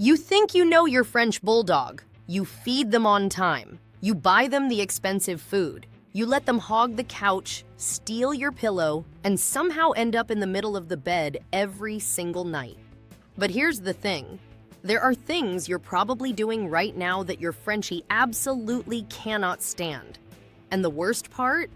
You think you know your French Bulldog. You feed them on time. You buy them the expensive food. You let them hog the couch, steal your pillow, and somehow end up in the middle of the bed every single night. But here's the thing. There are things you're probably doing right now that your Frenchie absolutely cannot stand. And the worst part?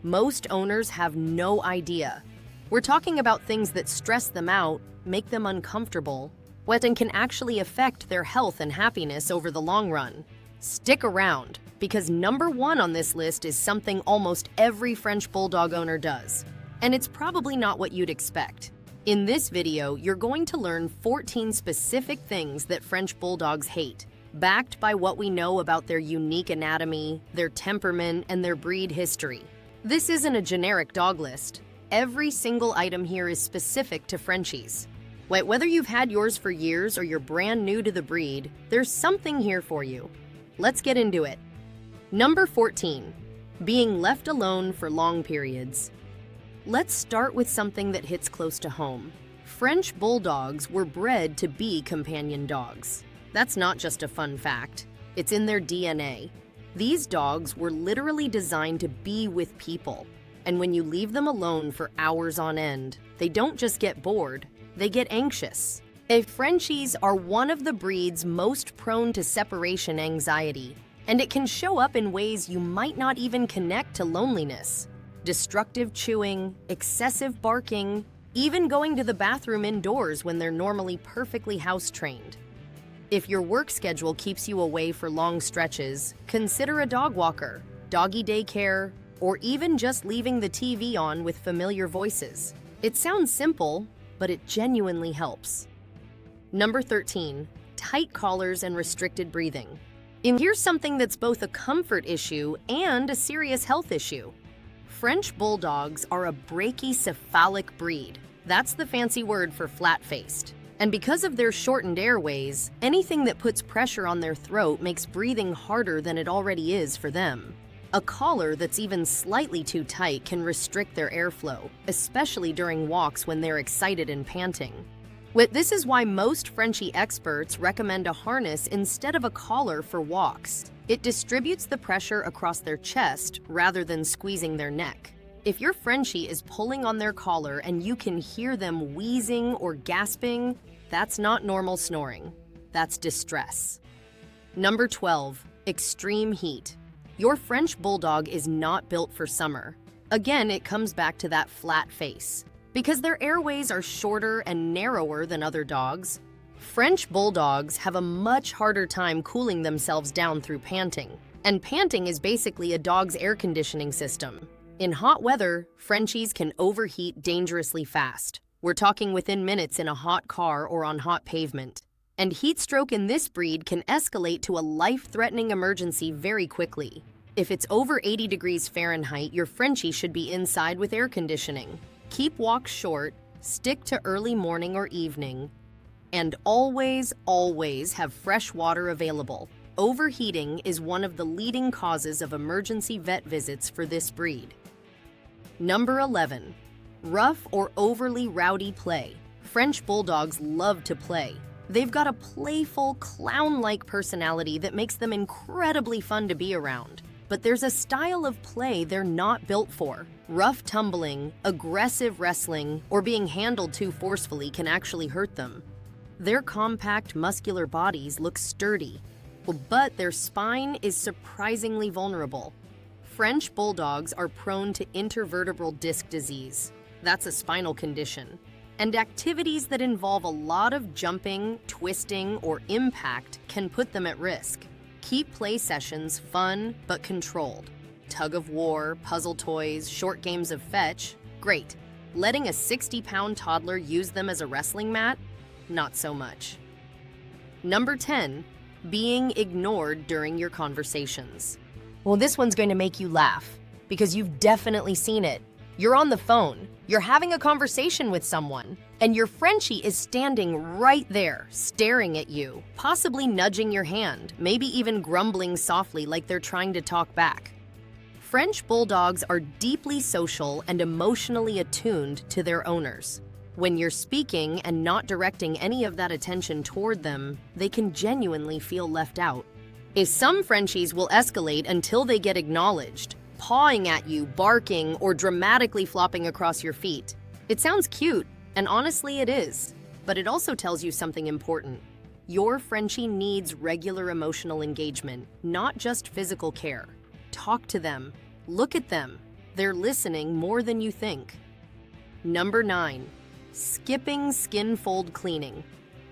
Most owners have no idea. We're talking about things that stress them out, make them uncomfortable, and can actually affect their health and happiness over the long run. Stick around, because number one on this list is something almost every French Bulldog owner does. And it's probably not what you'd expect. In this video, you're going to learn 14 specific things that French Bulldogs hate, backed by what we know about their unique anatomy, their temperament, and their breed history. This isn't a generic dog list. Every single item here is specific to Frenchies. Whether you've had yours for years or you're brand new to the breed, there's something here for you. Let's get into it. Number 14, being left alone for long periods. Let's start with something that hits close to home. French Bulldogs were bred to be companion dogs. That's not just a fun fact. It's in their DNA. These dogs were literally designed to be with people. And when you leave them alone for hours on end, they don't just get bored, they get anxious. Frenchies are one of the breeds most prone to separation anxiety, and it can show up in ways you might not even connect to loneliness. Destructive chewing, excessive barking, even going to the bathroom indoors when they're normally perfectly house-trained. If your work schedule keeps you away for long stretches, consider a dog walker, doggy daycare, or even just leaving the TV on with familiar voices. It sounds simple, but it genuinely helps. Number 13, tight collars and restricted breathing. And here's something that's both a comfort issue and a serious health issue. French Bulldogs are a brachycephalic breed. That's the fancy word for flat-faced. And because of their shortened airways, anything that puts pressure on their throat makes breathing harder than it already is for them. A collar that's even slightly too tight can restrict their airflow, especially during walks when they're excited and panting. This is why most Frenchie experts recommend a harness instead of a collar for walks. It distributes the pressure across their chest rather than squeezing their neck. If your Frenchie is pulling on their collar and you can hear them wheezing or gasping, that's not normal snoring. That's distress. Number 12, extreme heat. Your French Bulldog is not built for summer. Again, it comes back to that flat face. Because their airways are shorter and narrower than other dogs, French Bulldogs have a much harder time cooling themselves down through panting. And panting is basically a dog's air conditioning system. In hot weather, Frenchies can overheat dangerously fast. We're talking within minutes in a hot car or on hot pavement. And heat stroke in this breed can escalate to a life-threatening emergency very quickly. If it's over 80 degrees Fahrenheit, your Frenchie should be inside with air conditioning. Keep walks short, stick to early morning or evening, and always have fresh water available. Overheating is one of the leading causes of emergency vet visits for this breed. Number 11, rough or overly rowdy play. French Bulldogs love to play. They've got a playful, clown-like personality that makes them incredibly fun to be around. But there's a style of play they're not built for. Rough tumbling, aggressive wrestling, or being handled too forcefully can actually hurt them. Their compact, muscular bodies look sturdy, but their spine is surprisingly vulnerable. French Bulldogs are prone to intervertebral disc disease. That's a spinal condition. And activities that involve a lot of jumping, twisting, or impact can put them at risk. Keep play sessions fun but controlled. Tug of war, puzzle toys, short games of fetch, great. Letting a 60-pound toddler use them as a wrestling mat? Not so much. Number 10, being ignored during your conversations. Well, this one's going to make you laugh, because you've definitely seen it. You're on the phone, you're having a conversation with someone, and your Frenchie is standing right there, staring at you, possibly nudging your hand, maybe even grumbling softly like they're trying to talk back. French Bulldogs are deeply social and emotionally attuned to their owners. When you're speaking and not directing any of that attention toward them, they can genuinely feel left out. Some Frenchies will escalate until they get acknowledged, pawing at you, barking, or dramatically flopping across your feet. It sounds cute, and honestly it is, but it also tells you something important. Your Frenchie needs regular emotional engagement, not just physical care. Talk to them. Look at them. They're listening more than you think. Number 9. Skipping skin fold cleaning.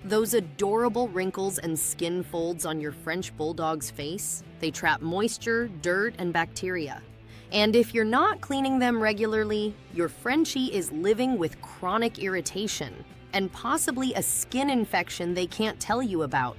Those adorable wrinkles and skin folds on your French Bulldog's face, they trap moisture, dirt, and bacteria. And if you're not cleaning them regularly, your Frenchie is living with chronic irritation and possibly a skin infection they can't tell you about.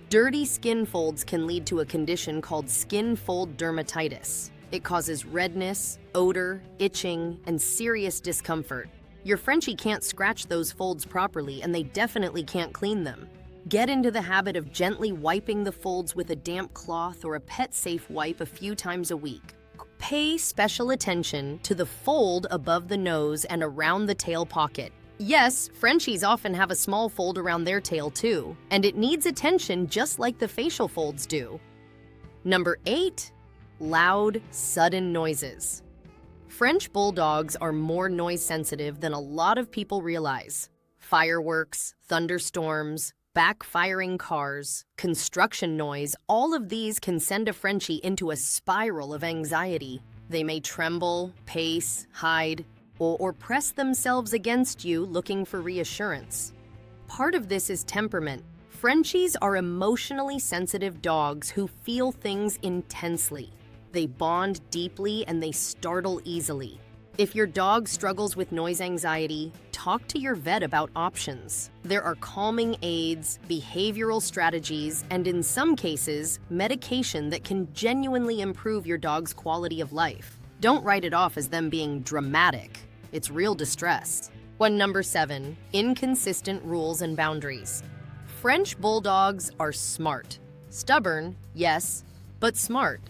Dirty skin folds can lead to a condition called skin fold dermatitis. It causes redness, odor, itching, and serious discomfort. Your Frenchie can't scratch those folds properly, and they definitely can't clean them. Get into the habit of gently wiping the folds with a damp cloth or a pet-safe wipe a few times a week. Pay special attention to the fold above the nose and around the tail pocket. Yes, Frenchies often have a small fold around their tail too, and it needs attention just like the facial folds do. Number 8. Loud, sudden noises. French Bulldogs are more noise sensitive than a lot of people realize. Fireworks, thunderstorms, backfiring cars, construction noise, all of these can send a Frenchie into a spiral of anxiety. They may tremble, pace, hide, or press themselves against you looking for reassurance. Part of this is temperament. Frenchies are emotionally sensitive dogs who feel things intensely. They bond deeply and they startle easily. If your dog struggles with noise anxiety, talk to your vet about options. There are calming aids, behavioral strategies, and in some cases, medication that can genuinely improve your dog's quality of life. Don't write it off as them being dramatic. It's real distress. Number 7, inconsistent rules and boundaries. French Bulldogs are smart. Stubborn, yes, but smart.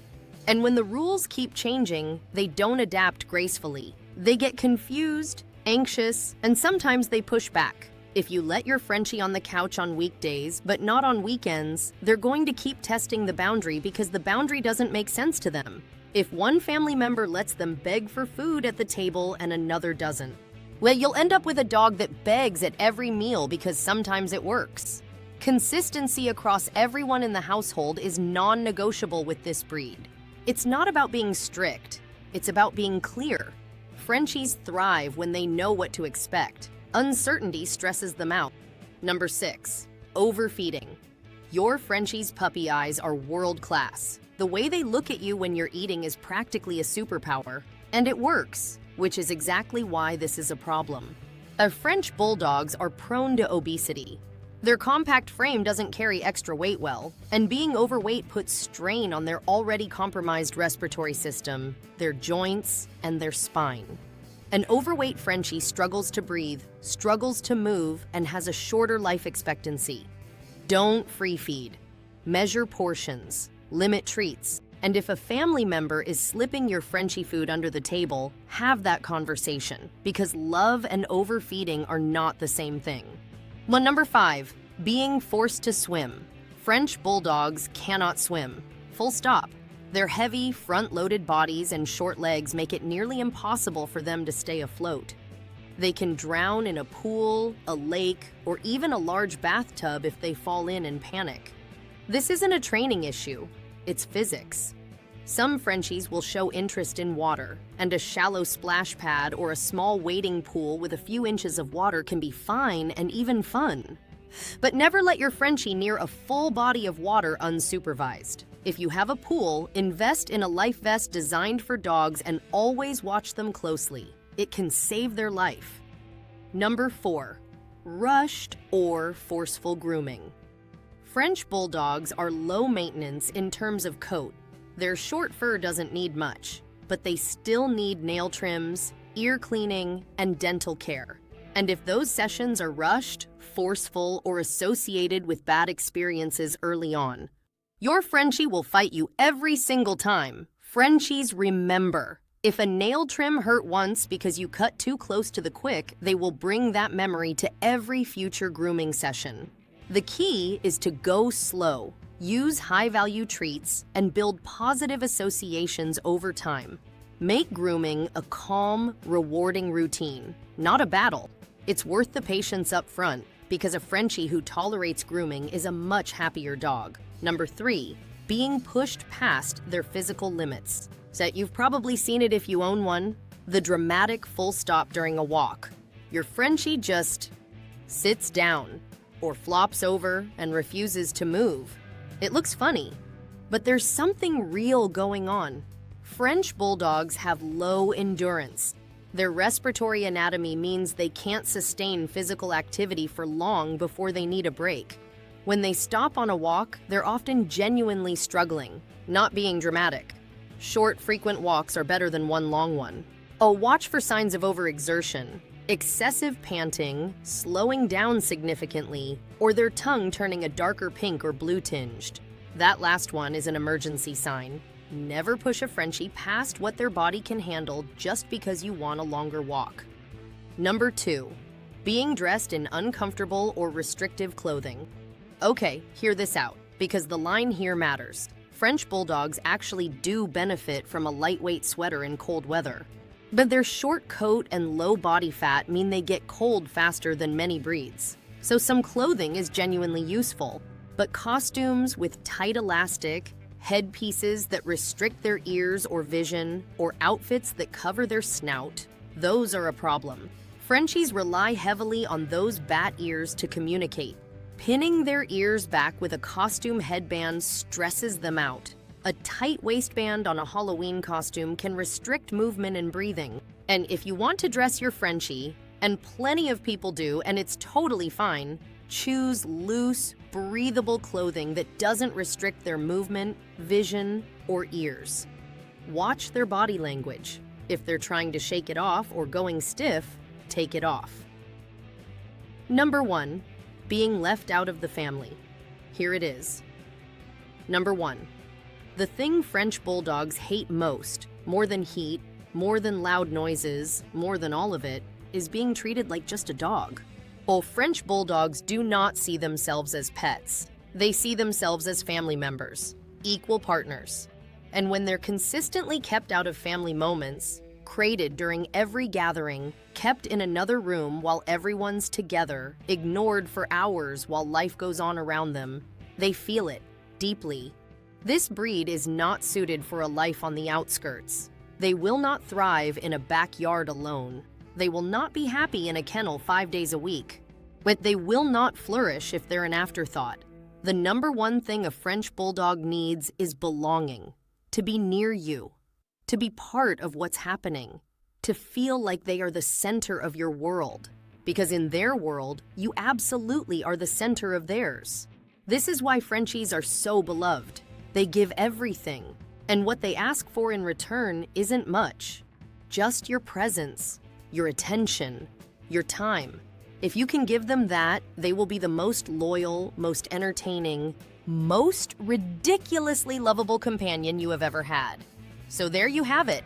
And when the rules keep changing, they don't adapt gracefully. They get confused, anxious, and sometimes they push back. If you let your Frenchie on the couch on weekdays, but not on weekends, they're going to keep testing the boundary because the boundary doesn't make sense to them. If one family member lets them beg for food at the table and another doesn't, well, you'll end up with a dog that begs at every meal because sometimes it works. Consistency across everyone in the household is non-negotiable with this breed. It's not about being strict, it's about being clear. Frenchies thrive when they know what to expect. Uncertainty stresses them out. Number 6, overfeeding. Your Frenchie's puppy eyes are world-class. The way they look at you when you're eating is practically a superpower, and it works, which is exactly why this is a problem. French Bulldogs are prone to obesity. Their compact frame doesn't carry extra weight well, and being overweight puts strain on their already compromised respiratory system, their joints, and their spine. An overweight Frenchie struggles to breathe, struggles to move, and has a shorter life expectancy. Don't free feed. Measure portions, limit treats, and if a family member is slipping your Frenchie food under the table, have that conversation, because love and overfeeding are not the same thing. Number 5, being forced to swim. French Bulldogs cannot swim. Full stop. Their heavy, front-loaded bodies and short legs make it nearly impossible for them to stay afloat. They can drown in a pool, a lake, or even a large bathtub if they fall in and panic. This isn't a training issue, it's physics. Some Frenchies will show interest in water, and a shallow splash pad or a small wading pool with a few inches of water can be fine and even fun. But never let your Frenchie near a full body of water unsupervised. If you have a pool, invest in a life vest designed for dogs and always watch them closely. It can save their life. Number 4, rushed or forceful grooming. French Bulldogs are low maintenance in terms of coat. Their short fur doesn't need much, but they still need nail trims, ear cleaning, and dental care. And if those sessions are rushed, forceful, or associated with bad experiences early on, your Frenchie will fight you every single time. Frenchies remember. If a nail trim hurt once because you cut too close to the quick, they will bring that memory to every future grooming session. The key is to go slow, use high-value treats, and build positive associations over time. Make grooming a calm, rewarding routine, not a battle. It's worth the patience up front, because a Frenchie who tolerates grooming is a much happier dog. Number 3, being pushed past their physical limits. So you've probably seen it if you own one, the dramatic full stop during a walk. Your Frenchie just sits down or flops over and refuses to move. It looks funny, but there's something real going on. French Bulldogs have low endurance. Their respiratory anatomy means they can't sustain physical activity for long before they need a break. When they stop on a walk, they're often genuinely struggling, not being dramatic. Short, frequent walks are better than one long one. Oh, watch for signs of overexertion, excessive panting, slowing down significantly, or their tongue turning a darker pink or blue tinged. That last one is an emergency sign. Never push a Frenchie past what their body can handle just because you want a longer walk. Number 2, being dressed in uncomfortable or restrictive clothing. Okay, hear this out, because the line here matters. French Bulldogs actually do benefit from a lightweight sweater in cold weather. But their short coat and low body fat mean they get cold faster than many breeds. So some clothing is genuinely useful, but costumes with tight elastic, headpieces that restrict their ears or vision, or outfits that cover their snout, those are a problem. Frenchies rely heavily on those bat ears to communicate. Pinning their ears back with a costume headband stresses them out. A tight waistband on a Halloween costume can restrict movement and breathing. And if you want to dress your Frenchie, and plenty of people do, and it's totally fine, choose loose, breathable clothing that doesn't restrict their movement, vision, or ears. Watch their body language. If they're trying to shake it off or going stiff, take it off. Number 1, being left out of the family. Here it is. Number 1, the thing French Bulldogs hate most, more than heat, more than loud noises, more than all of it, is being treated like just a dog. Well, French Bulldogs do not see themselves as pets. They see themselves as family members, equal partners. And when they're consistently kept out of family moments, crated during every gathering, kept in another room while everyone's together, ignored for hours while life goes on around them, they feel it deeply. This breed is not suited for a life on the outskirts. They will not thrive in a backyard alone. They will not be happy in a kennel 5 days a week. But they will not flourish if they're an afterthought. The number 1 thing a French Bulldog needs is belonging, to be near you, to be part of what's happening, to feel like they are the center of your world, because in their world, you absolutely are the center of theirs. This is why Frenchies are so beloved. They give everything, and what they ask for in return isn't much. Just your presence, your attention, your time. If you can give them that, they will be the most loyal, most entertaining, most ridiculously lovable companion you have ever had. So there you have it.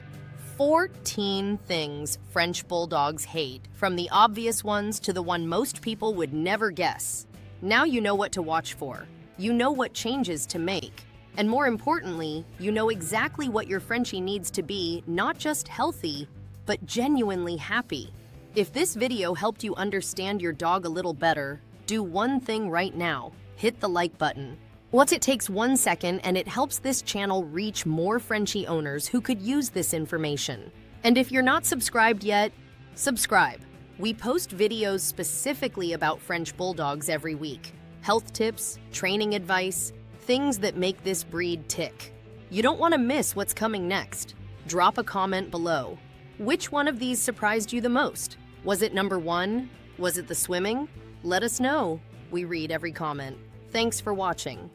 14 things French Bulldogs hate, from the obvious ones to the one most people would never guess. Now you know what to watch for. You know what changes to make. And more importantly, you know exactly what your Frenchie needs to be, not just healthy, but genuinely happy. If this video helped you understand your dog a little better, do one thing right now. Hit the like button. It takes 1 second, and it helps this channel reach more Frenchie owners who could use this information. And if you're not subscribed yet, subscribe. We post videos specifically about French Bulldogs every week. Health tips, training advice, things that make this breed tick. You don't want to miss what's coming next. Drop a comment below. Which one of these surprised you the most? Was it number 1? Was it the swimming? Let us know. We read every comment. Thanks for watching.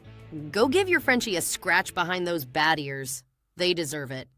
Go give your Frenchie a scratch behind those bat ears. They deserve it.